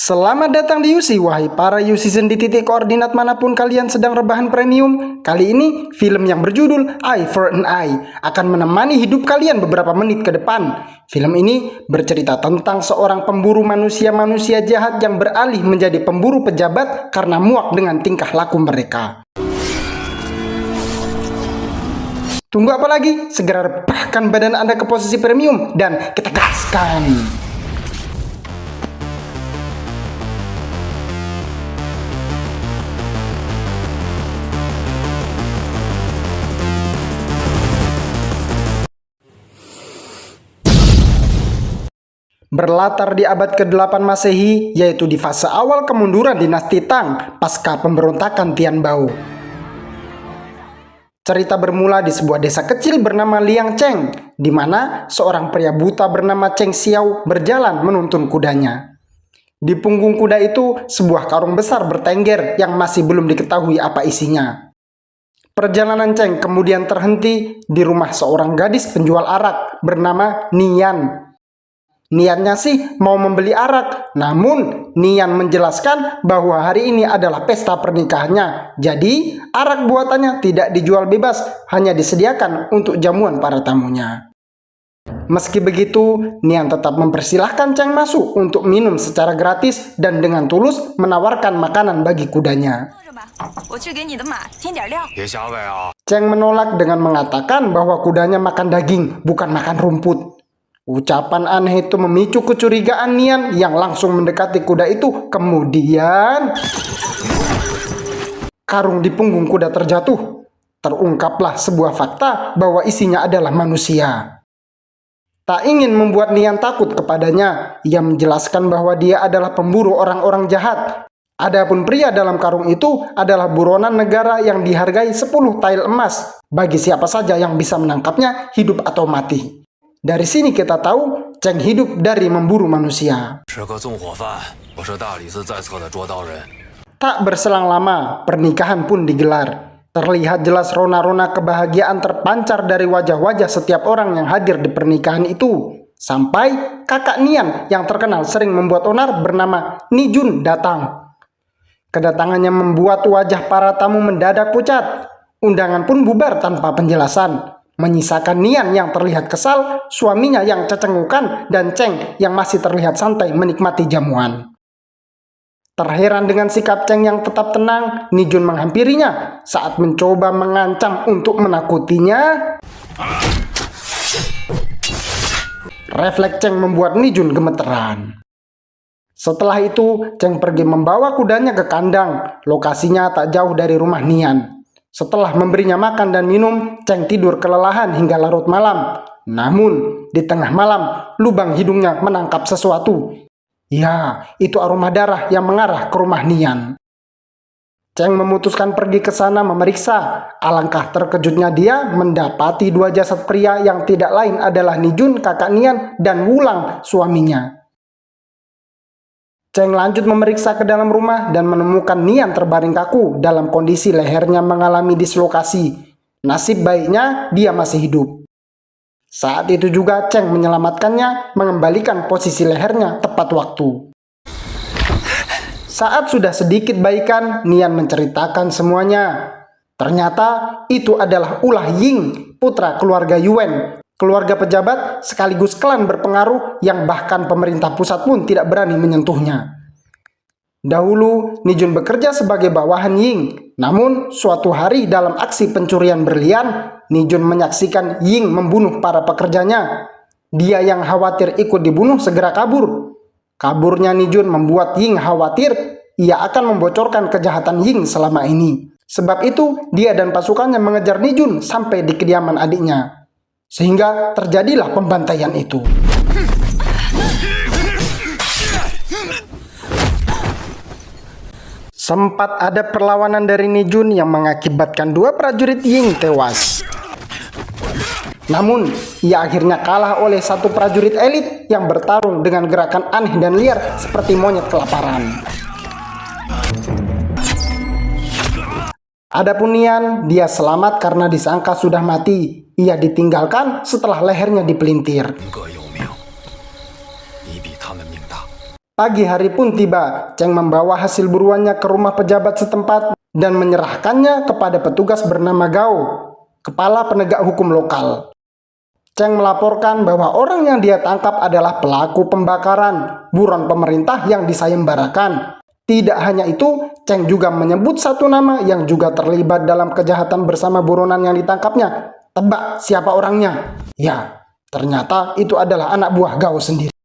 Selamat datang di UC, wahai para UCzen di titik koordinat manapun kalian sedang rebahan premium. Kali ini, film yang berjudul Eye for an Eye akan menemani hidup kalian beberapa menit ke depan. Film ini bercerita tentang seorang pemburu manusia-manusia jahat yang beralih menjadi pemburu pejabat karena muak dengan tingkah laku mereka. Tunggu apa lagi? Segera rebahkan badan Anda ke posisi premium dan kita gaskan! Berlatar di abad ke-8 Masehi, yaitu di fase awal kemunduran dinasti Tang pasca pemberontakan Tian Bao. Cerita bermula di sebuah desa kecil bernama Liang Cheng, di mana seorang pria buta bernama Cheng Xiao berjalan menuntun kudanya. Di punggung kuda itu, sebuah karung besar bertengger yang masih belum diketahui apa isinya. Perjalanan Cheng kemudian terhenti di rumah seorang gadis penjual arak bernama Nian. Niannya sih mau membeli arak, namun Nian menjelaskan bahwa hari ini adalah pesta pernikahannya. Jadi, arak buatannya tidak dijual bebas, hanya disediakan untuk jamuan para tamunya. Meski begitu, Nian tetap mempersilahkan Cheng masuk untuk minum secara gratis dan dengan tulus menawarkan makanan bagi kudanya. Cheng menolak dengan mengatakan bahwa kudanya makan daging, bukan makan rumput. Ucapan aneh itu memicu kecurigaan Nian yang langsung mendekati kuda itu. Kemudian karung di punggung kuda terjatuh. Terungkaplah sebuah fakta bahwa isinya adalah manusia. Tak ingin membuat Nian takut kepadanya, ia menjelaskan bahwa dia adalah pemburu orang-orang jahat. Adapun pria dalam karung itu adalah buronan negara yang dihargai 10 tael emas bagi siapa saja yang bisa menangkapnya, hidup atau mati. Dari sini kita tahu Cheng hidup dari memburu manusia. Tak berselang lama, pernikahan pun digelar. Terlihat jelas rona-rona kebahagiaan terpancar dari wajah-wajah setiap orang yang hadir di pernikahan itu. Sampai kakak Nian yang terkenal sering membuat onar bernama Nijun datang. Kedatangannya membuat wajah para tamu mendadak pucat. Undangan pun bubar tanpa penjelasan. Menyisakan Nian yang terlihat kesal, suaminya yang cecengukan, dan Cheng yang masih terlihat santai menikmati jamuan. Terheran dengan sikap Cheng yang tetap tenang, Nijun menghampirinya saat mencoba mengancam untuk menakutinya. Refleks Cheng membuat Nijun gemeteran. Setelah itu, Cheng pergi membawa kudanya ke kandang. Lokasinya tak jauh dari rumah Nian. Setelah memberinya makan dan minum, Cheng tidur kelelahan hingga larut malam. Namun, di tengah malam, lubang hidungnya menangkap sesuatu. Ya, itu aroma darah yang mengarah ke rumah Nian. Cheng memutuskan pergi ke sana memeriksa. Alangkah terkejutnya dia mendapati dua jasad pria yang tidak lain adalah Nijun, kakak Nian, dan Wulang, suaminya. Cheng lanjut memeriksa ke dalam rumah dan menemukan Nian terbaring kaku dalam kondisi lehernya mengalami dislokasi. Nasib baiknya dia masih hidup. Saat itu juga Cheng menyelamatkannya, mengembalikan posisi lehernya tepat waktu. Saat sudah sedikit baikan, Nian menceritakan semuanya. Ternyata itu adalah ulah Ying, putra keluarga Yuan. Keluarga pejabat sekaligus klan berpengaruh yang bahkan pemerintah pusat pun tidak berani menyentuhnya. Dahulu, Nijun bekerja sebagai bawahan Ying. Namun, suatu hari dalam aksi pencurian berlian, Nijun menyaksikan Ying membunuh para pekerjanya. Dia yang khawatir ikut dibunuh segera kabur. Kaburnya Nijun membuat Ying khawatir ia akan membocorkan kejahatan Ying selama ini. Sebab itu, dia dan pasukannya mengejar Nijun sampai di kediaman adiknya. Sehingga terjadilah pembantaian itu. Sempat ada perlawanan dari Nijun yang mengakibatkan dua prajurit Ying tewas. Namun, ia akhirnya kalah oleh satu prajurit elit yang bertarung dengan gerakan aneh dan liar seperti monyet kelaparan. Adapun Nian, dia selamat karena disangka sudah mati. Ia ditinggalkan setelah lehernya dipelintir. Pagi hari pun tiba, Cheng membawa hasil buruannya ke rumah pejabat setempat dan menyerahkannya kepada petugas bernama Gao, kepala penegak hukum lokal. Cheng melaporkan bahwa orang yang dia tangkap adalah pelaku pembakaran buron pemerintah yang disayembarakan. Tidak hanya itu, Cheng juga menyebut satu nama yang juga terlibat dalam kejahatan bersama buronan yang ditangkapnya. Tebak siapa orangnya? Ya, ternyata itu adalah anak buah Gao sendiri.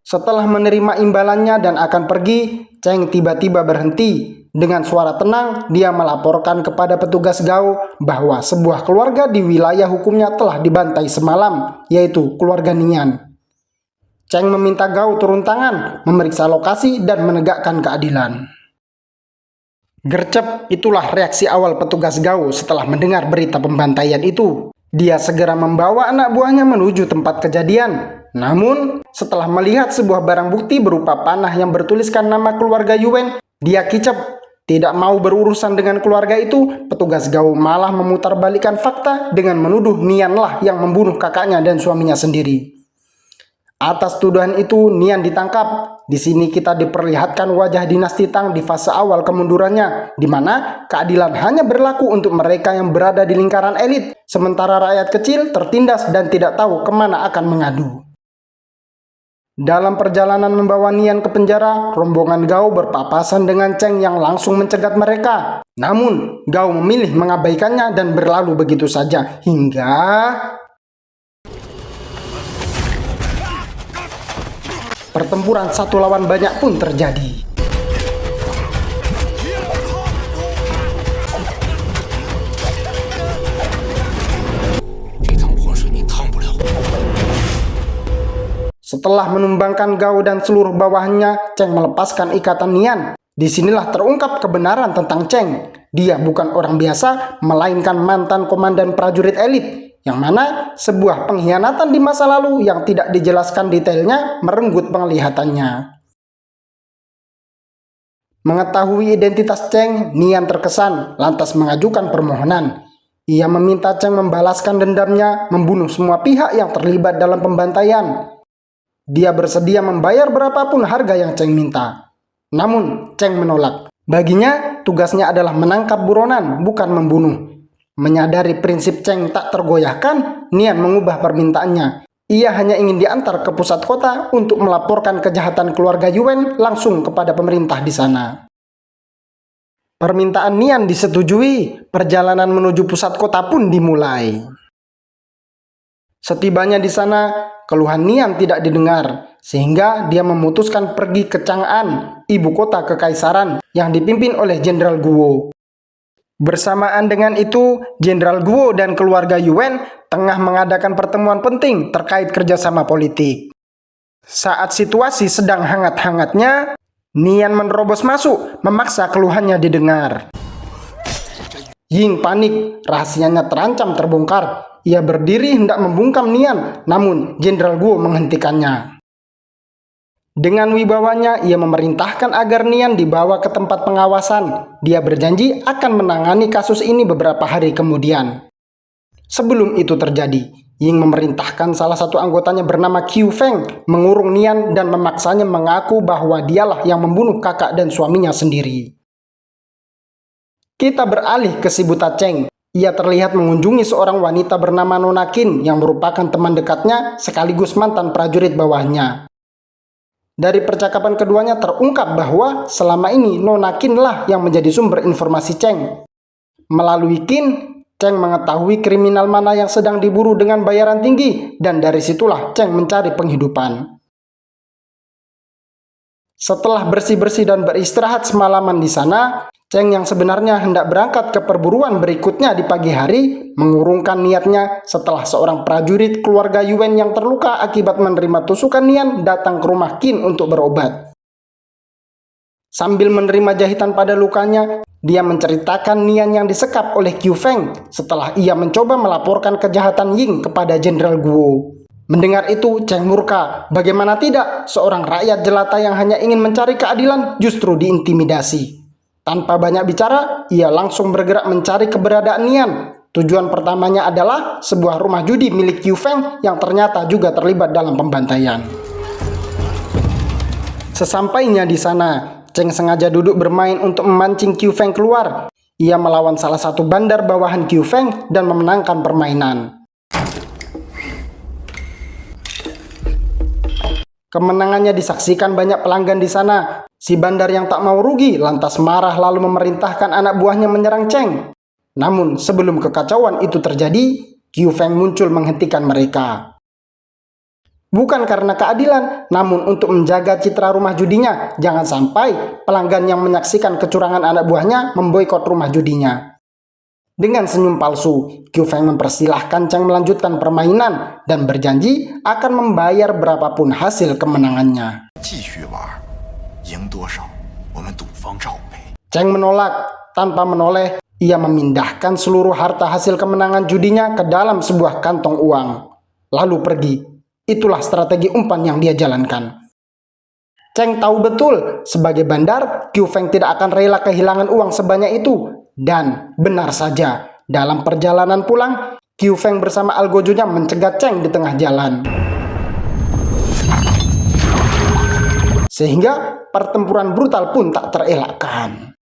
Setelah menerima imbalannya dan akan pergi, Cheng tiba-tiba berhenti. Dengan suara tenang, dia melaporkan kepada petugas Gao bahwa sebuah keluarga di wilayah hukumnya telah dibantai semalam, yaitu keluarga Nian. Cheng meminta Gao turun tangan, memeriksa lokasi dan menegakkan keadilan. Gercep, itulah reaksi awal petugas Gao setelah mendengar berita pembantaian itu. Dia segera membawa anak buahnya menuju tempat kejadian. Namun, setelah melihat sebuah barang bukti berupa panah yang bertuliskan nama keluarga Yuen, dia kicep. Tidak mau berurusan dengan keluarga itu, petugas Gao malah memutarbalikkan fakta dengan menuduh Nianlah yang membunuh kakaknya dan suaminya sendiri. Atas tuduhan itu, Nian ditangkap. Di sini kita diperlihatkan wajah dinasti Tang di fase awal kemundurannya, di mana keadilan hanya berlaku untuk mereka yang berada di lingkaran elit, sementara rakyat kecil tertindas dan tidak tahu kemana akan mengadu. Dalam perjalanan membawa Nian ke penjara, rombongan Gao berpapasan dengan Cheng yang langsung mencegat mereka. Namun, Gao memilih mengabaikannya dan berlalu begitu saja, hingga pertempuran satu lawan banyak pun terjadi. Setelah menumbangkan Gao dan seluruh bawahannya, Cheng melepaskan ikatan Nian. Disinilah terungkap kebenaran tentang Cheng. Dia bukan orang biasa, melainkan mantan komandan prajurit elit, yang mana sebuah pengkhianatan di masa lalu yang tidak dijelaskan detailnya merenggut penglihatannya. Mengetahui identitas Cheng, Nian terkesan, lantas mengajukan permohonan. Ia meminta Cheng membalaskan dendamnya, membunuh semua pihak yang terlibat dalam pembantaian. Dia bersedia membayar berapapun harga yang Cheng minta. Namun, Cheng menolak. Baginya, tugasnya adalah menangkap buronan, bukan membunuh. Menyadari prinsip Cheng tak tergoyahkan, Nian mengubah permintaannya. Ia hanya ingin diantar ke pusat kota untuk melaporkan kejahatan keluarga Yuen langsung kepada pemerintah di sana. Permintaan Nian disetujui, perjalanan menuju pusat kota pun dimulai. Setibanya di sana, keluhan Nian tidak didengar, sehingga dia memutuskan pergi ke Chang'an, ibu kota kekaisaran, yang dipimpin oleh Jenderal Guo. Bersamaan dengan itu, Jenderal Guo dan keluarga Yuen tengah mengadakan pertemuan penting terkait kerjasama politik. Saat situasi sedang hangat-hangatnya, Nian menerobos masuk, memaksa keluhannya didengar. Ying panik, rahasianya terancam terbongkar. Ia berdiri hendak membungkam Nian, namun Jenderal Guo menghentikannya. Dengan wibawanya, ia memerintahkan agar Nian dibawa ke tempat pengawasan. Dia berjanji akan menangani kasus ini beberapa hari kemudian. Sebelum itu terjadi, Ying memerintahkan salah satu anggotanya bernama Qiu Feng mengurung Nian dan memaksanya mengaku bahwa dialah yang membunuh kakak dan suaminya sendiri. Kita beralih ke si buta Cheng. Ia terlihat mengunjungi seorang wanita bernama Nona Qin yang merupakan teman dekatnya sekaligus mantan prajurit bawahnya. Dari percakapan keduanya terungkap bahwa selama ini Nona Qin lah yang menjadi sumber informasi Cheng. Melalui Qin, Cheng mengetahui kriminal mana yang sedang diburu dengan bayaran tinggi, dan dari situlah Cheng mencari penghidupan. Setelah bersih-bersih dan beristirahat semalaman di sana, Cheng yang sebenarnya hendak berangkat ke perburuan berikutnya di pagi hari, mengurungkan niatnya setelah seorang prajurit keluarga Yuen yang terluka akibat menerima tusukan Nian datang ke rumah Qin untuk berobat. Sambil menerima jahitan pada lukanya, dia menceritakan Nian yang disekap oleh Qiu Feng setelah ia mencoba melaporkan kejahatan Ying kepada Jenderal Guo. Mendengar itu, Cheng murka. Bagaimana tidak, seorang rakyat jelata yang hanya ingin mencari keadilan justru diintimidasi. Tanpa banyak bicara, ia langsung bergerak mencari keberadaan Nian. Tujuan pertamanya adalah sebuah rumah judi milik Qiu Feng yang ternyata juga terlibat dalam pembantaian. Sesampainya di sana, Cheng sengaja duduk bermain untuk memancing Qiu Feng keluar. Ia melawan salah satu bandar bawahan Qiu Feng dan memenangkan permainan. Kemenangannya disaksikan banyak pelanggan di sana. Si bandar yang tak mau rugi lantas marah lalu memerintahkan anak buahnya menyerang Cheng. Namun sebelum kekacauan itu terjadi, Qiu Feng muncul menghentikan mereka. Bukan karena keadilan, namun untuk menjaga citra rumah judinya. Jangan sampai pelanggan yang menyaksikan kecurangan anak buahnya memboikot rumah judinya. Dengan senyum palsu, Qiu Feng mempersilahkan Cheng melanjutkan permainan dan berjanji akan membayar berapapun hasil kemenangannya. Cheng menolak. Tanpa menoleh, ia memindahkan seluruh harta hasil kemenangan judinya ke dalam sebuah kantong uang. Lalu pergi. Itulah strategi umpan yang dia jalankan. Cheng tahu betul, sebagai bandar, Qiu Feng tidak akan rela kehilangan uang sebanyak itu. Dan benar saja, dalam perjalanan pulang, Qiu Feng bersama algojonya mencegat Cheng di tengah jalan. Sehingga pertempuran brutal pun tak terelakkan.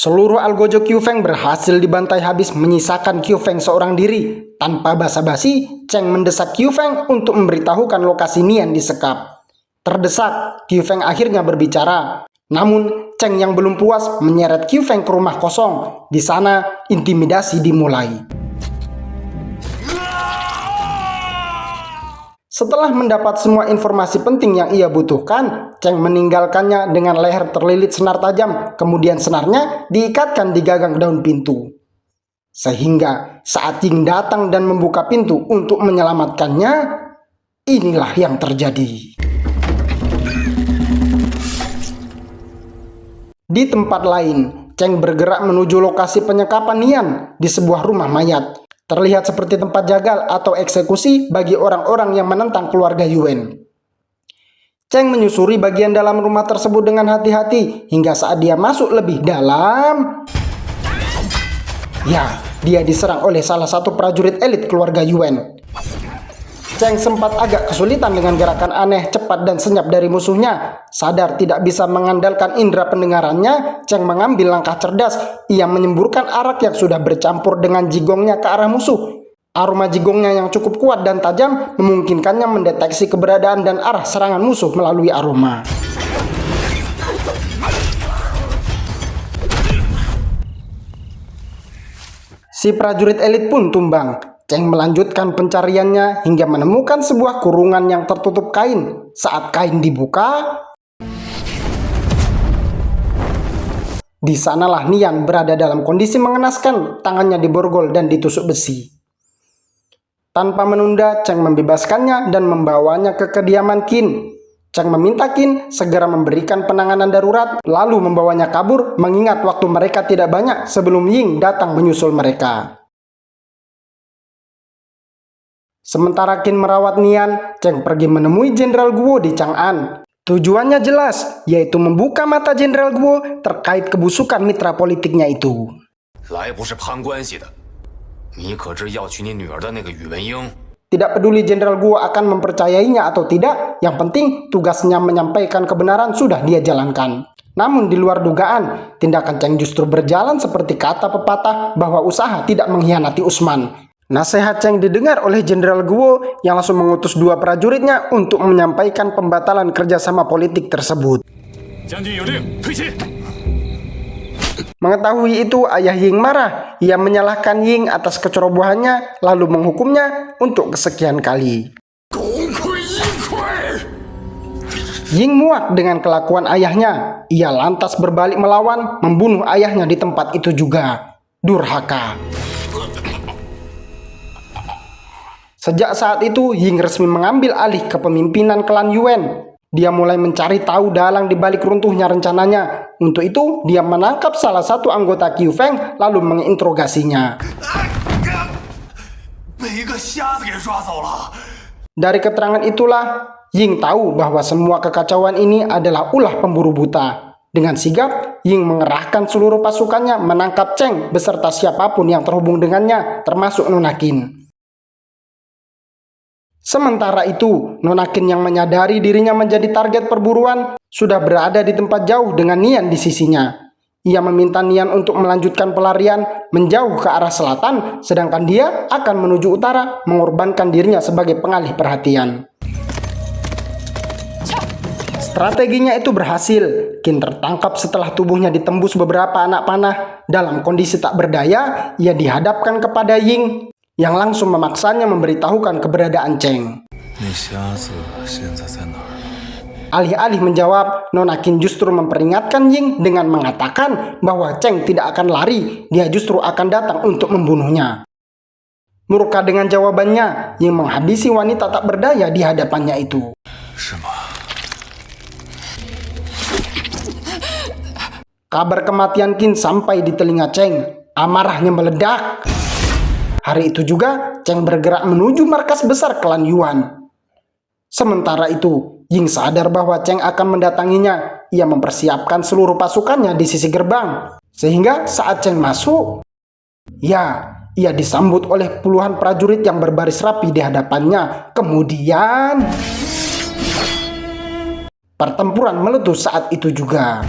Seluruh algojo Qiu Feng berhasil dibantai habis, menyisakan Qiu Feng seorang diri. Tanpa basa-basi, Cheng mendesak Qiu Feng untuk memberitahukan lokasi Nian disekap. Terdesak, Qiu Feng akhirnya berbicara. Namun, Cheng yang belum puas menyeret Qiu Feng ke rumah kosong. Di sana, intimidasi dimulai. Setelah mendapat semua informasi penting yang ia butuhkan, Cheng meninggalkannya dengan leher terlilit senar tajam, kemudian senarnya diikatkan di gagang daun pintu. Sehingga saat Ying datang dan membuka pintu untuk menyelamatkannya, inilah yang terjadi. Di tempat lain, Cheng bergerak menuju lokasi penyekapan Nian di sebuah rumah mayat. Terlihat seperti tempat jagal atau eksekusi bagi orang-orang yang menentang keluarga Yuan. Cheng menyusuri bagian dalam rumah tersebut dengan hati-hati hingga saat dia masuk lebih dalam, ya, dia diserang oleh salah satu prajurit elit keluarga Yuan. Cheng sempat agak kesulitan dengan gerakan aneh, cepat dan senyap dari musuhnya. Sadar tidak bisa mengandalkan indera pendengarannya, Cheng mengambil langkah cerdas. Ia menyemburkan arak yang sudah bercampur dengan jigongnya ke arah musuh. Aroma jigongnya yang cukup kuat dan tajam memungkinkannya mendeteksi keberadaan dan arah serangan musuh melalui aroma. Si prajurit elit pun tumbang. Cheng melanjutkan pencariannya hingga menemukan sebuah kurungan yang tertutup kain. Saat kain dibuka, di sanalah Nian berada dalam kondisi mengenaskan, tangannya diborgol dan ditusuk besi. Tanpa menunda, Cheng membebaskannya dan membawanya ke kediaman Qin. Cheng meminta Qin segera memberikan penanganan darurat, lalu membawanya kabur mengingat waktu mereka tidak banyak sebelum Ying datang menyusul mereka. Sementara Qin merawat Nian, Cheng pergi menemui Jenderal Guo di Chang'an. Tujuannya jelas, yaitu membuka mata Jenderal Guo terkait kebusukan mitra politiknya itu. Tidak peduli Jenderal Guo akan mempercayainya atau tidak, yang penting tugasnya menyampaikan kebenaran sudah dia jalankan. Namun di luar dugaan, tindakan Cheng justru berjalan seperti kata pepatah bahwa usaha tidak mengkhianati Usman. Nasihat Cheng didengar oleh Jenderal Guo yang langsung mengutus dua prajuritnya untuk menyampaikan pembatalan kerjasama politik tersebut. Mengetahui itu, ayah Ying marah. Ia menyalahkan Ying atas kecerobohannya lalu menghukumnya untuk kesekian kali. Ying muak dengan kelakuan ayahnya. Ia lantas berbalik melawan, membunuh ayahnya di tempat itu juga. Durhaka. Sejak saat itu, Ying resmi mengambil alih kepemimpinan klan Yuan. Dia mulai mencari tahu dalang di balik runtuhnya rencananya. Untuk itu, dia menangkap salah satu anggota Qiu Feng lalu menginterogasinya. Dari keterangan itulah, Ying tahu bahwa semua kekacauan ini adalah ulah pemburu buta. Dengan sigap, Ying mengerahkan seluruh pasukannya menangkap Cheng beserta siapapun yang terhubung dengannya, termasuk Nona Qin. Sementara itu, Nona Qin yang menyadari dirinya menjadi target perburuan sudah berada di tempat jauh dengan Nian di sisinya. Ia meminta Nian untuk melanjutkan pelarian menjauh ke arah selatan, sedangkan dia akan menuju utara mengorbankan dirinya sebagai pengalih perhatian. Strateginya itu berhasil. Qin tertangkap setelah tubuhnya ditembus beberapa anak panah. Dalam kondisi tak berdaya, ia dihadapkan kepada Ying yang langsung memaksanya memberitahukan keberadaan Cheng. Alih-alih menjawab, Nona Qin justru memperingatkan Ying dengan mengatakan bahwa Cheng tidak akan lari, dia justru akan datang untuk membunuhnya. Murka dengan jawabannya, Ying menghabisi wanita tak berdaya di hadapannya itu. Kabar kematian Qin sampai di telinga Cheng. Amarahnya meledak. Hari itu juga Cheng bergerak menuju markas besar klan Yuan. Sementara itu, Ying sadar bahwa Cheng akan mendatanginya. Ia mempersiapkan seluruh pasukannya di sisi gerbang. Sehingga saat Cheng masuk, ia disambut oleh puluhan prajurit yang berbaris rapi di hadapannya. Kemudian, pertempuran meletus saat itu juga.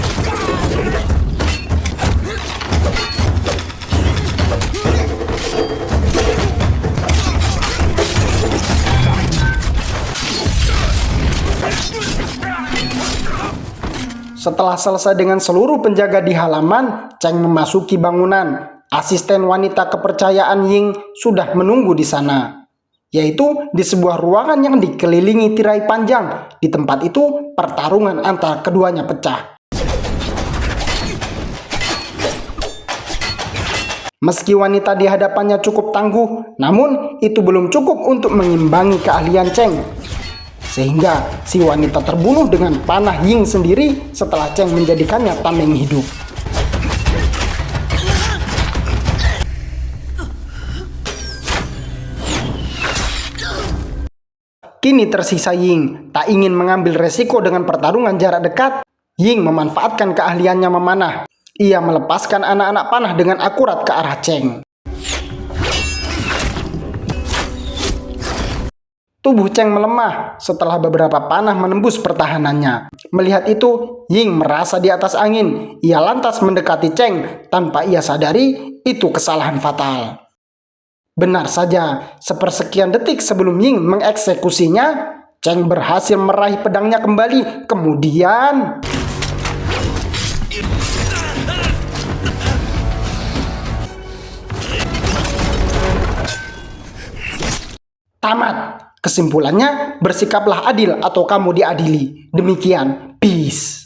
Setelah selesai dengan seluruh penjaga di halaman, Cheng memasuki bangunan. Asisten wanita kepercayaan Ying sudah menunggu di sana, yaitu di sebuah ruangan yang dikelilingi tirai panjang. Di tempat itu, pertarungan antara keduanya pecah. Meski wanita di hadapannya cukup tangguh, namun itu belum cukup untuk mengimbangi keahlian Cheng. Sehingga si wanita terbunuh dengan panah Ying sendiri setelah Cheng menjadikannya tameng hidup. Kini tersisa Ying, tak ingin mengambil resiko dengan pertarungan jarak dekat. Ying memanfaatkan keahliannya memanah. Ia melepaskan anak-anak panah dengan akurat ke arah Cheng. Tubuh Cheng melemah setelah beberapa panah menembus pertahanannya. Melihat itu, Ying merasa di atas angin. Ia lantas mendekati Cheng tanpa ia sadari itu kesalahan fatal. Benar saja, sepersekian detik sebelum Ying mengeksekusinya, Cheng berhasil meraih pedangnya kembali. Kemudian, tamat. Kesimpulannya, bersikaplah adil atau kamu diadili. Demikian, peace.